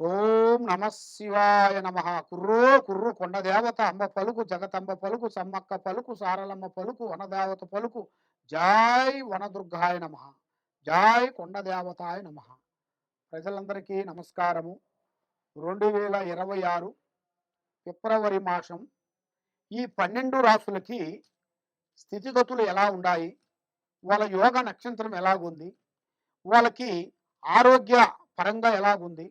ఓం నమ శివాయ నమ. కుర్రో కుర్రు కొండ దేవత అమ్మ పలుకు జగతంబ పలుకు సమ్మక్క పలుకు సారలమ్మ పలుకు వనదేవత పలుకు. జై వనదుర్గాయ నమ. జై కొండ దేవతాయ నమ. ప్రజలందరికీ నమస్కారము. 2026 ఫిబ్రవరి మాసం ఈ 12 రాసులకి స్థితిగతులు ఎలా ఉన్నాయి, వాళ్ళ యోగ నక్షత్రం ఎలాగుంది, వాళ్ళకి ఆరోగ్య పరంగా ఎలాగుంది,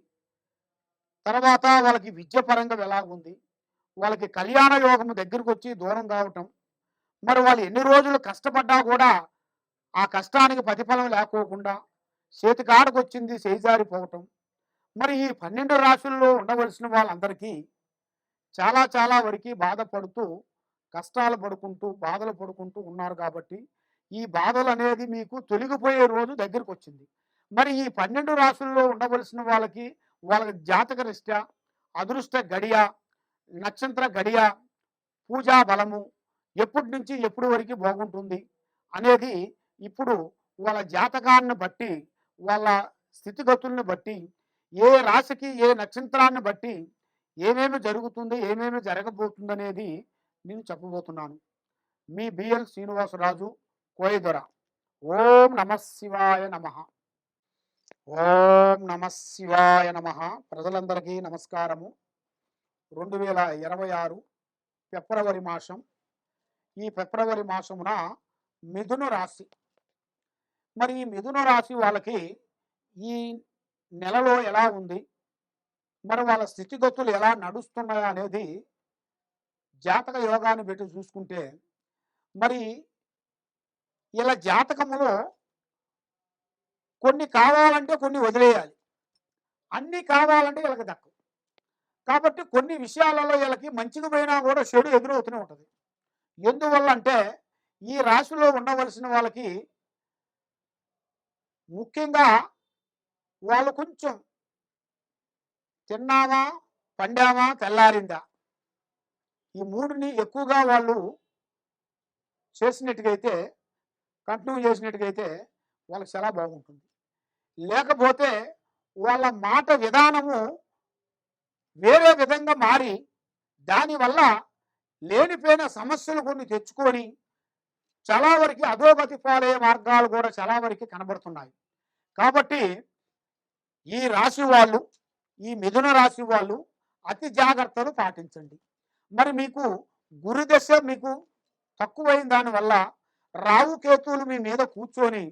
తర్వాత వాళ్ళకి విద్య పరంగా ఎలాగుంది, వాళ్ళకి కళ్యాణ యోగము దగ్గరికి వచ్చి దూరం కావటం, మరి వాళ్ళు ఎన్ని రోజులు కష్టపడ్డా కూడా ఆ కష్టానికి ప్రతిఫలం లేకోకుండా చేతికాడకు వచ్చింది చేజారిపోవటం. మరి ఈ 12 రాశుల్లో ఉండవలసిన వాళ్ళందరికీ చాలా చాలా వరకు బాధపడుతూ కష్టాలు పడుకుంటూ బాధలు పడుకుంటూ ఉన్నారు. కాబట్టి ఈ బాధలు అనేది మీకు తొలగిపోయే రోజు దగ్గరికి వచ్చింది. మరి ఈ 12 రాశుల్లో ఉండవలసిన వాళ్ళకి వాళ్ళ జాతక రీత్యా అదృష్ట గడియ, నక్షత్ర గడియ, పూజా బలము ఎప్పటి నుంచి ఎప్పుడు వరకు బాగుంటుంది అనేది ఇప్పుడు వాళ్ళ జాతకాన్ని బట్టి, వాళ్ళ స్థితిగతుల్ని బట్టి, ఏ రాశికి ఏ నక్షత్రాన్ని బట్టి ఏమేమి జరుగుతుంది, ఏమేమి జరగబోతుంది అనేది నేను చెప్పబోతున్నాను. మీ బిఎల్ శ్రీనివాసరాజు, కోయదొర. ఓం నమ శివాయ నమ. ఓం నమ శివాయ నమ. ప్రజలందరికీ నమస్కారము. 2026 ఫిబ్రవరి మాసం. ఈ ఫిబ్రవరి మాసమున మిథున రాశి. మరి ఈ మిథున రాశి వాళ్ళకి ఈ నెలలో ఎలా ఉంది, మరి వాళ్ళ స్థితిగతులు ఎలా నడుస్తున్నాయి అనేది జాతక యోగాన్ని పెట్టి చూసుకుంటే, మరి ఇలా జాతకములో కొన్ని కావాలంటే కొన్ని వదిలేయాలి, అన్నీ కావాలంటే వీళ్ళకి దక్కవు. కాబట్టి కొన్ని విషయాలలో వీళ్ళకి మంచిగా పోయినా కూడా చెడు ఎదురవుతూనే ఉంటుంది. ఎందువల్ల అంటే ఈ రాశిలో ఉండవలసిన వాళ్ళకి ముఖ్యంగా వాళ్ళు కొంచెం తిన్నామా, పండామా, తెల్లారిందా, ఈ మూడుని ఎక్కువగా వాళ్ళు చేసినట్టుగైతే, కంటిన్యూ చేసినట్టుగైతే వాళ్ళకి చాలా బాగుంటుంది. లేకపోతే వాళ్ళ మాట విధానము వేరే విధంగా మారి దానివల్ల లేనిపోయిన సమస్యలు కొన్ని తెచ్చుకొని చాలా వరకు అధోగతి పాలయ్యే మార్గాలు కూడా చాలా వరకు కనబడుతున్నాయి. కాబట్టి ఈ రాశి వాళ్ళు, ఈ మిథున రాశి వాళ్ళు అతి జాగ్రత్తలు పాటించండి. మరి మీకు గురుదశ మీకు తక్కువైన దానివల్ల రావు కేతువులు మీ మీద కూర్చొని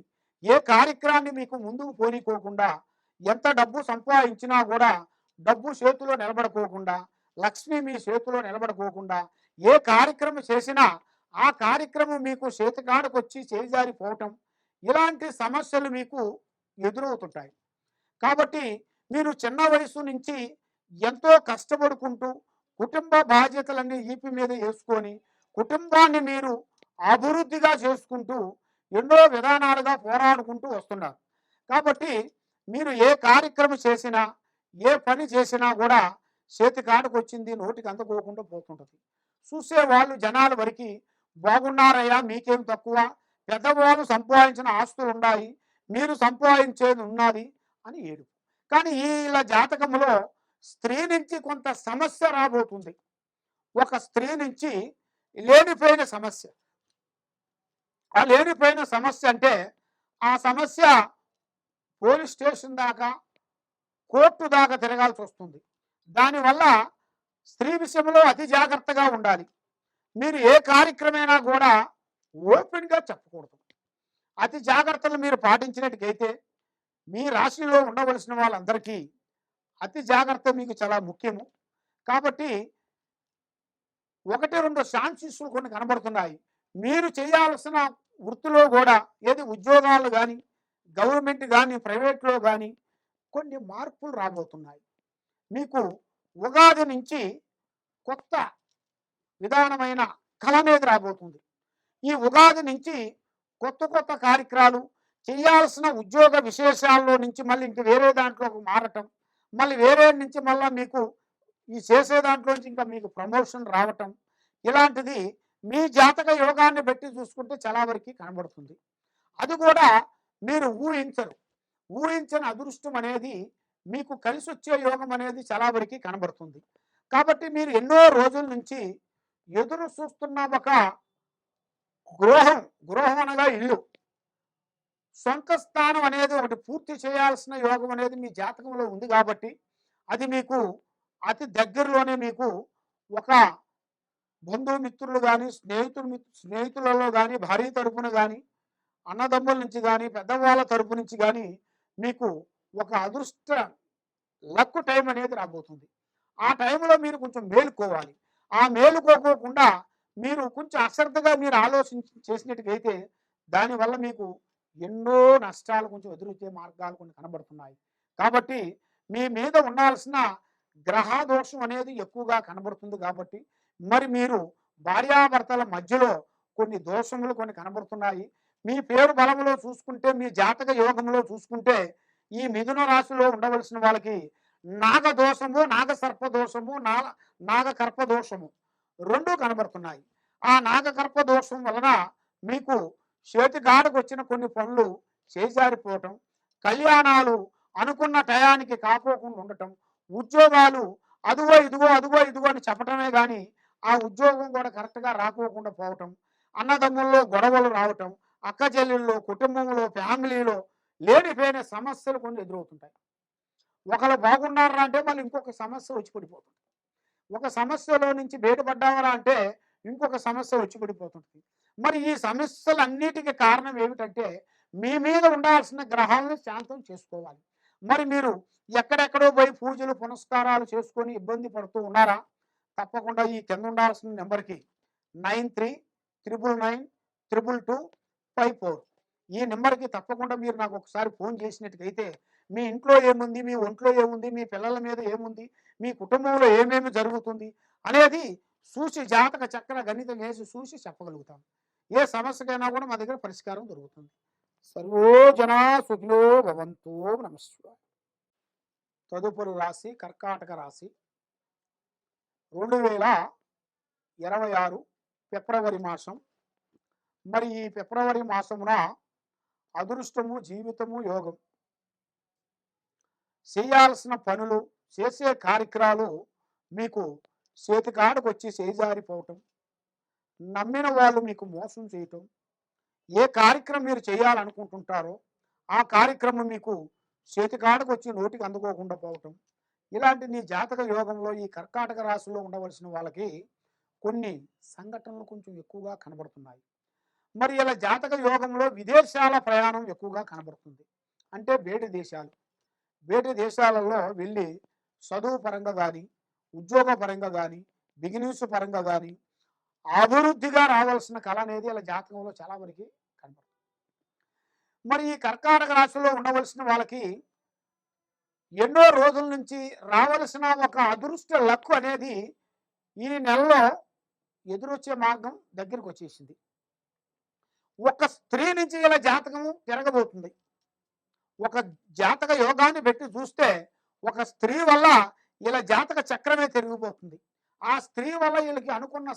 ఏ కార్యక్రమాన్ని మీకు ముందుకు పోనీకోకుండా, ఎంత డబ్బు సంపాదించినా కూడా డబ్బు చేతిలో నిలబడుకోకుండా, లక్ష్మి మీ చేతిలో నిలబడుకోకుండా, ఏ కార్యక్రమం చేసినా ఆ కార్యక్రమం మీకు చేతికాడకు వచ్చి చేజారిపోవటం, ఇలాంటి సమస్యలు మీకు ఎదురవుతుంటాయి. కాబట్టి మీరు చిన్న వయసు నుంచి ఎంతో కష్టపడుకుంటూ కుటుంబ బాధ్యతలన్నీ ఈపి మీద వేసుకొని కుటుంబాన్ని మీరు అభివృద్ధిగా చేసుకుంటూ ఎన్నో విధానాలుగా పోరాడుకుంటూ వస్తున్నారు. కాబట్టి మీరు ఏ కార్యక్రమం చేసినా, ఏ పని చేసినా కూడా చేతికాడకు వచ్చింది నోటికి అందుకోకుండా పోతుంటుంది. చూసేవాళ్ళు జనాల వరకు బాగున్నారయ్యా, మీకేం తక్కువ, పెద్దవాళ్ళు సంపాదించిన ఆస్తులు ఉన్నాయి, మీరు సంపాదించేది ఉన్నది అని ఏడుపు. కానీ వీళ్ళ జాతకములో స్త్రీ నుంచి కొంత సమస్య రాబోతుంది. ఒక స్త్రీ నుంచి లేనిపోయిన సమస్య. ఆ లేనిపోయిన సమస్య అంటే ఆ సమస్య పోలీస్ స్టేషన్ దాకా, కోర్టు దాకా తిరగాల్సి వస్తుంది. దానివల్ల స్త్రీ విషయంలో అతి జాగ్రత్తగా ఉండాలి. మీరు ఏ కార్యక్రమైనా కూడా ఓపెన్గా చెప్పకూడదు. అతి జాగ్రత్తలు మీరు పాటించినట్టుకైతే మీ రాశిలో ఉండవలసిన వాళ్ళందరికీ అతి జాగ్రత్త మీకు చాలా ముఖ్యము. కాబట్టి 1-2 ఛాన్సెస్లు కొన్ని కనబడుతున్నాయి. మీరు చేయాల్సిన వృత్తిలో కూడా, ఏది ఉద్యోగాలు కానీ, గవర్నమెంట్ కానీ, ప్రైవేట్లో కానీ కొన్ని మార్పులు రాబోతున్నాయి. మీకు ఉగాది నుంచి కొత్త విధానమైన కళ అనేది రాబోతుంది. ఈ ఉగాది నుంచి కొత్త కొత్త కార్యక్రమాలు చేయాల్సిన ఉద్యోగ విశేషాల్లో నుంచి మళ్ళీ ఇంక వేరే దాంట్లోకి మారటం, మళ్ళీ వేరే నుంచి మళ్ళీ మీకు ఈ చేసే దాంట్లోంచి ఇంకా మీకు ప్రమోషన్ రావటం, ఇలాంటిది మీ జాతక యోగాన్ని బట్టి చూసుకుంటే చాలా వరకు కనబడుతుంది. అది కూడా మీరు ఊహించరు. ఊహించని అదృష్టం అనేది మీకు కలిసొచ్చే యోగం అనేది చాలా వరకు కనబడుతుంది. కాబట్టి మీరు ఎన్నో రోజుల నుంచి ఎదురు చూస్తున్న ఒక గృహం, గృహం అనగా ఇల్లు, సొంత స్థానం అనేది ఒకటి పూర్తి చేయాల్సిన యోగం అనేది మీ జాతకంలో ఉంది కాబట్టి అది మీకు అతి దగ్గరలోనే మీకు ఒక బంధుమిత్రులు గాని, స్నేహితులలో గాని, భార్య తరపున గాని, అన్నదమ్ముల నుంచి గాని, పెద్దవాళ్ళ తరపు నుంచి గాని మీకు ఒక అదృష్ట లక్ టైం అనేది రాబోతుంది. ఆ టైంలో మీరు కొంచెం మేలుకోవాలి. ఆ మేలుకోకోకుండా మీరు కొంచెం అశ్రద్ధగా మీరు ఆలోచించి చేసినట్టుగైతే దానివల్ల మీకు ఎన్నో నష్టాలు కొంచెం ఎదురొచ్చే మార్గాలు కొన్ని కనబడుతున్నాయి. కాబట్టి మీ మీద ఉండాల్సిన గ్రహ దోషం అనేది ఎక్కువగా కనబడుతుంది కాబట్టి మరి మీరు భార్యాభర్తల మధ్యలో కొన్ని దోషములు కొన్ని కనబడుతున్నాయి. మీ పేరు బలంలో చూసుకుంటే, మీ జాతక యోగంలో చూసుకుంటే ఈ మిథున రాశిలో ఉండవలసిన వాళ్ళకి నాగదోషము, నాగసర్ప దోషము, నాగకర్ప దోషము 2 కనబడుతున్నాయి. ఆ నాగకర్ప దోషం వలన మీకు చేతిగాడకు వచ్చిన కొన్ని పనులు చేజారిపోవటం, కళ్యాణాలు అనుకున్న టయానికి కాకోకుండా ఉండటం, ఉద్యోగాలు అదుగో ఇదిగో అదుగో ఇదిగో అని చెప్పటమే కానీ ఆ ఉద్యోగం కూడా కరెక్ట్గా రాకోకుండా పోవటం, అన్నదమ్ముల్లో గొడవలు రావటం, అక్క చెల్లెల్లో, కుటుంబంలో, ఫ్యామిలీలో లేనిపోయిన సమస్యలు కొన్ని ఎదురవుతుంటాయి. ఒకరు బాగున్నారా అంటే మళ్ళీ ఇంకొక సమస్య వచ్చి పడిపోతుంది. ఒక సమస్యలో నుంచి బయటపడ్డావరా అంటే ఇంకొక సమస్య వచ్చి పడిపోతుంది. మరి ఈ సమస్యలన్నిటికీ కారణం ఏమిటంటే మీ మీద ఉండాల్సిన గ్రహాలను శాంతం చేసుకోవాలి. మరి మీరు ఎక్కడెక్కడో పోయి పూజలు పునస్కారాలు చేసుకొని ఇబ్బంది పడుతూ ఉన్నారా? తప్పకుండా ఈ కింద ఉండాల్సిన నెంబర్కి 9399922254 ఈ నెంబర్కి తప్పకుండా మీరు నాకు ఒకసారి ఫోన్ చేసినట్టుగైతే మీ ఇంట్లో ఏముంది, మీ ఒంట్లో ఏముంది, మీ పిల్లల మీద ఏముంది, మీ కుటుంబంలో ఏమేమి జరుగుతుంది అనేది చూసి జాతక చక్ర గణితం వేసి చూసి చెప్పగలుగుతాం. ఏ సమస్యకైనా కూడా మా దగ్గర పరిష్కారం దొరుకుతుంది. సర్వో జనా సుఖినో భవంతు. నమస్కారం. తదుపరి రాశి కర్కాటక రాశి. 2026 ఫిబ్రవరి మాసం. మరి ఈ ఫిబ్రవరి మాసమున అదృష్టము, జీవితము, యోగం, చేయాల్సిన పనులు, చేసే కార్యక్రమాలు మీకు చేతికాడకు వచ్చి చేజారిపోవటం, నమ్మిన వాళ్ళు మీకు మోసం చేయటం, ఏ కార్యక్రమం మీరు చేయాలనుకుంటుంటారో ఆ కార్యక్రమం మీకు చేతికాడకు వచ్చి నోటికి అందుకోకుండా పోవటం, ఇలాంటి నీ జాతక యోగంలో ఈ కర్కాటక రాశిలో ఉండవలసిన వాళ్ళకి కొన్ని సంఘటనలు కొంచెం ఎక్కువగా కనబడుతున్నాయి. మరి ఇలా జాతక యోగంలో విదేశాల ప్రయాణం ఎక్కువగా కనబడుతుంది. అంటే బయటి దేశాలలో వెళ్ళి చదువు పరంగా కానీ, ఉద్యోగ పరంగా కానీ, బిజినెస్ పరంగా కానీ అభివృద్ధిగా రావాల్సిన కళ అనేది ఇలా జాతకంలో చాలా వరకు కనబడుతుంది. మరి ఈ కర్కాటక రాశిలో ఉండవలసిన వాళ్ళకి ఎన్నో రోజుల నుంచి రావలసిన ఒక అదృష్ట లక్కు అనేది ఈ నెలలో ఎదురొచ్చే మార్గం దగ్గరికి వచ్చేసింది. ఒక స్త్రీ నుంచి ఇలా జాతకము తిరగబోతుంది. ఒక జాతక యోగాన్ని పెట్టి చూస్తే ఒక స్త్రీ వల్ల ఇలా జాతక చక్రమే తిరిగిపోతుంది. ఆ స్త్రీ వల్ల వీళ్ళకి అనుకున్న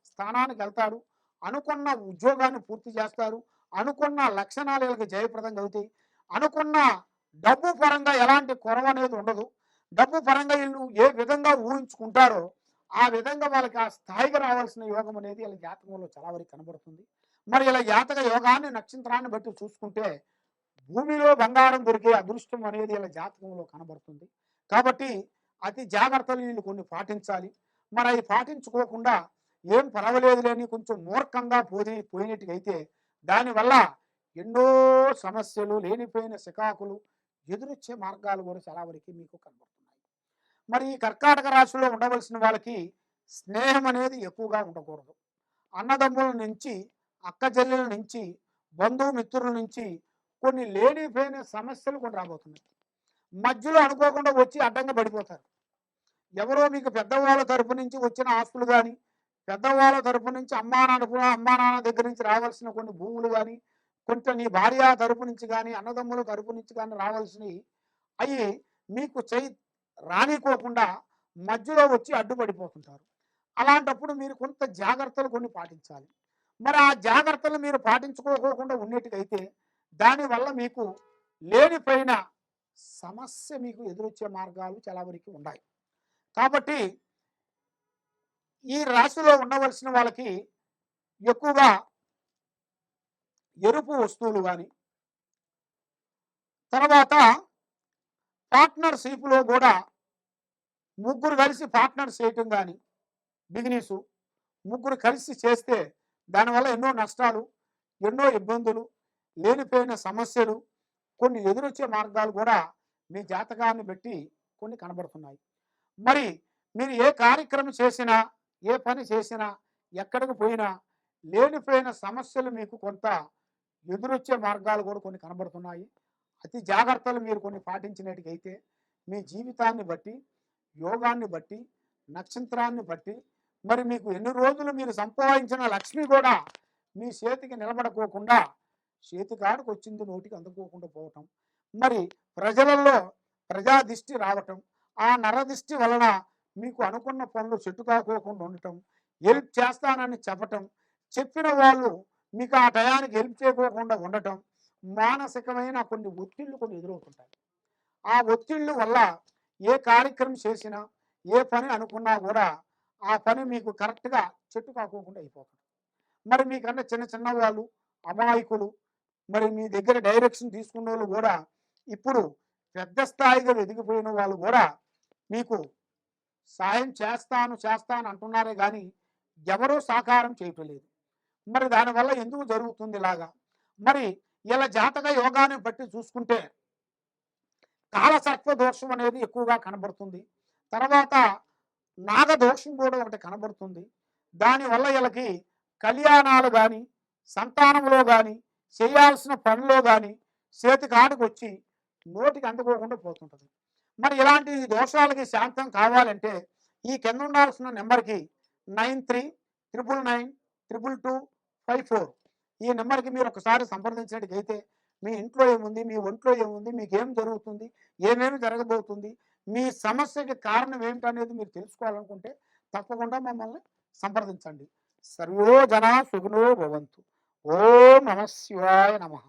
స్థానానికి వెళ్తాడు, అనుకున్న ఉద్యోగాన్ని పూర్తి చేస్తారు, అనుకున్న లక్షణాలు వీళ్ళకి జయప్రదంగా అవుతాయి, అనుకున్న డబ్బు పరంగా ఎలాంటి కొరవ అనేది ఉండదు. డబ్బు పరంగా వీళ్ళు ఏ విధంగా ఊహించుకుంటారో ఆ విధంగా వాళ్ళకి ఆ స్థాయికి రావాల్సిన యోగం అనేది వీళ్ళ జాతకంలో చాలా వరకు కనబడుతుంది. మరి ఇలా జాతక యోగాన్ని నక్షత్రాన్ని బట్టి చూసుకుంటే భూమిలో బంగారం దొరికే అదృష్టం అనేది వీళ్ళ జాతకంలో కనబడుతుంది. కాబట్టి అతి జాగ్రత్తలు వీళ్ళు కొన్ని పాటించాలి. మరి అవి పాటించుకోకుండా ఏం పర్వాలేదులేని కొంచెం మూర్ఖంగా పోయినట్టుగైతే దానివల్ల ఎన్నో సమస్యలు, లేనిపోయిన సికాకులు ఎదురొచ్చే మార్గాలు కూడా చాలా వరకు మీకు కనబడుతున్నాయి. మరి ఈ కర్కాటక రాశిలో ఉండవలసిన వాళ్ళకి స్నేహం అనేది ఎక్కువగా ఉండకూడదు. అన్నదమ్ముల నుంచి, అక్క చెల్లెల నుంచి, బంధుమిత్రుల నుంచి కొన్ని లేనిపోయిన సమస్యలు కొన్ని రాబోతున్నాయి. మధ్యలో అనుకోకుండా వచ్చి అడ్డంగా పడిపోతారు. ఎవరో మీకు పెద్దవాళ్ళ తరపు నుంచి వచ్చిన ఆస్తులు కానీ, పెద్దవాళ్ళ తరపు నుంచి అమ్మా నాన్న దగ్గర నుంచి రావాల్సిన కొన్ని భూములు కానీ, కొంత నీ భార్య తరపు నుంచి కానీ, అన్నదమ్ముల తరపు నుంచి కానీ రావాల్సినవి అవి మీకు రానికోకుండా మధ్యలో వచ్చి అడ్డుపడిపోతుంటారు. అలాంటప్పుడు మీరు కొంత జాగ్రత్తలు కొన్ని పాటించాలి. మరి ఆ జాగ్రత్తలు మీరు పాటించుకోకుండా ఉన్నట్టుగైతే దానివల్ల మీకు లేనిపోయిన సమస్య మీకు ఎదురొచ్చే మార్గాలు చాలా వరకు ఉన్నాయి. కాబట్టి ఈ రాశిలో ఉండవలసిన వాళ్ళకి ఎక్కువగా ఎరుపు వస్తువులు గాని, తర్వాత పార్ట్నర్‌షిప్‌లో గూడా ముగ్గురు కలిసి పార్ట్నర్ చేయటం గాని, బిజినెసు ముగ్గురు కలిసి చేస్తే దానివల్ల ఎన్నో నష్టాలు, ఎన్నో ఇబ్బందులు, లేనిపోయిన సమస్యలు, కొన్ని ఎదురొచ్చే మార్గాలు కూడా మీ జాతకాన్ని బట్టి కొన్ని కనబడుతున్నాయి. మరి మీరు ఏ కార్యక్రమం చేసినా, ఏ పని చేసినా, ఎక్కడికి పోయినా లేనిపోయిన సమస్యలు మీకు కొంత ఎదురొచ్చే మార్గాలు కూడా కొన్ని కనబడుతున్నాయి. అతి జాగ్రత్తలు మీరు కొన్ని పాటించినట్టుగైతే మీ జీవితాన్ని బట్టి, యోగాన్ని బట్టి, నక్షత్రాన్ని బట్టి మరి మీకు ఎన్ని రోజులు మీరు సంపాదించిన లక్ష్మి కూడా మీ చేతికి నిలబడుకోకుండా చేతికాడికి వచ్చింది నోటికి అందుకోకుండా పోవటం, మరి ప్రజలలో ప్రజా దిష్టి రావటం, ఆ నరదిష్టి వలన మీకు అనుకున్న పనులు చెట్టు కాకోకుండా ఉండటం, హెల్ప్ చేస్తానని చెప్పటం, చెప్పిన వాళ్ళు మీకు ఆ టయానికి హెల్ప్ చేయకోకుండా ఉండటం, మానసికమైన కొన్ని ఒత్తిళ్లు కొన్ని ఎదురవుతుంటాయి. ఆ ఒత్తిళ్ల వల్ల ఏ కార్యక్రమం చేసినా, ఏ పని అనుకున్నా కూడా ఆ పని మీకు కరెక్ట్‌గా చెట్టు కాకోకుండా అయిపోతుంది. మరి మీకన్నా చిన్న చిన్న వాళ్ళు, అమాయకులు, మరి మీ దగ్గర డైరెక్షన్ తీసుకున్నోళ్ళు కూడా ఇప్పుడు పెద్ద స్థాయిగా ఎదిగిపోయిన వాళ్ళు కూడా మీకు సాయం చేస్తాను, చేస్తాను అంటున్నారే గానీ ఎవరూ సాకారం చేయటం లేదు. మరి దానివల్ల ఎందుకు జరుగుతుంది ఇలాగా? మరి ఇలా జాతక యోగాన్ని బట్టి చూసుకుంటే కాలసర్ప దోషం అనేది ఎక్కువగా కనబడుతుంది. తర్వాత నాగదోషం కూడా ఒకటి కనబడుతుంది. దానివల్ల వీళ్ళకి కళ్యాణాలు గాని, సంతానంలో గాని, చేయాల్సిన పనిలో గాని చేతికాడికి వచ్చి నోటికి అందుకోకుండా పోతుంటది. మరి ఇలాంటి దోషాలకి శాంతం కావాలంటే ఈ కింద ఉండాల్సిన నెంబర్‌కి 9399922254 ఈ నెంబర్‌కి మీరు ఒకసారి సంప్రదించినట్టుగైతే మీ ఇంట్లో ఏముంది, మీ ఒంట్లో ఏముంది, మీకేం జరుగుతుంది, ఏమేమి జరగబోతుంది, మీ సమస్యకి కారణం ఏమిటనేది మీరు తెలుసుకోవాలనుకుంటే తప్పకుండా మమ్మల్ని సంప్రదించండి. సర్వే జనా సుఖినో భవంతు. ఓం నమః శివాయ నమః.